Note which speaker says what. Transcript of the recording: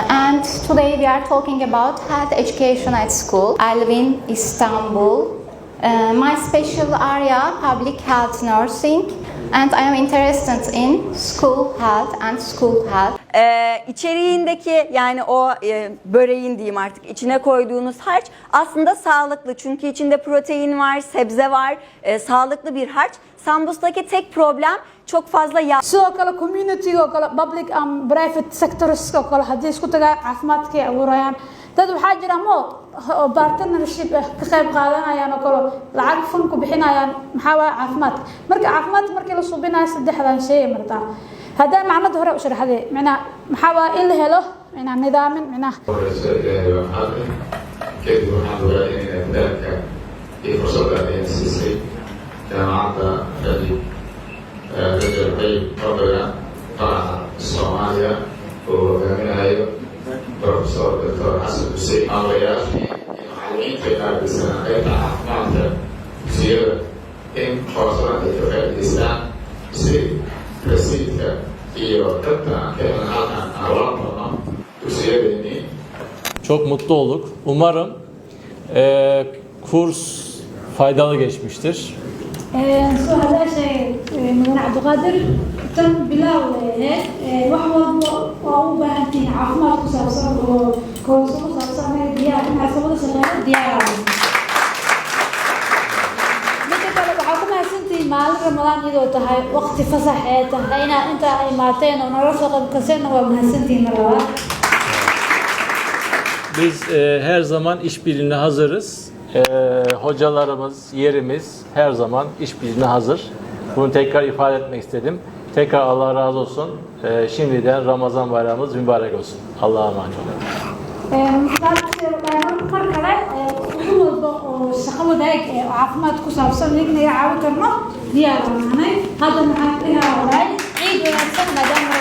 Speaker 1: And today we are talking about health education at school. I live in Istanbul. My special area, public health nursing, and I am interested in school health and school health.
Speaker 2: İçeriğindeki yani o böreğin diyeyim artık içine koyduğunuz harç aslında sağlıklı. Çünkü içinde protein var, sebze var, sağlıklı bir harç. Sambustaki tek problem çok fazla yağ.
Speaker 3: Sidoo kale community oo kale public and private sectors oo kale haddii isku tagaan caafimaadka ay abuurayaan dad waxaa jira oo partnership ka qayb qaadanayaan oo kale lacag fun ku bixinayaan maxaa waa caafimaadka markii la subinayo saddexdan shay martaa هذا معنى ظهر أو شرح هذا معنى محاولة إلا هلا معنى نظام معنى.
Speaker 4: كيف محاولة إن ذلك في فرصة أن يسيسي كان عطى الذي رجل طيب قبل طلع الصوماليا ومن هاي بروفيسور دكتور حسن حسين أغيار في معلمين في هذه السنة يطلع معطى زيادة إن فرصة في الإسلام يصير residentka iyo dadka halkan Avrupa'dan Türkiye'de.
Speaker 5: Çok mutlu olduk. Umarım kurs faydalı geçmiştir.
Speaker 3: سو هذا شيء من عبد القادر تم بلا وحوض أو بنتي عفمات كسرسان وكورسو كسرسان ديار مع سبب سنة ديار مال رمضان يدو تهاي وقت فسح تهينا انت اي ماتين ونرفق بكسين ومهسنتين مرة.
Speaker 5: Biz her zaman işbirliğine hazırız. Hocalarımız, yerimiz her zaman işbirliğine hazır. Bunu tekrar ifade etmek istedim. Tekrar Allah razı olsun. Şimdiden Ramazan bayramımız mübarek olsun. Allah'a emanet olun.
Speaker 3: shaqo wadaag caafimaad ku saabsan inay caawin karno diyaar ah. Hadda maxaan inaad ciid wanaagsan maadaama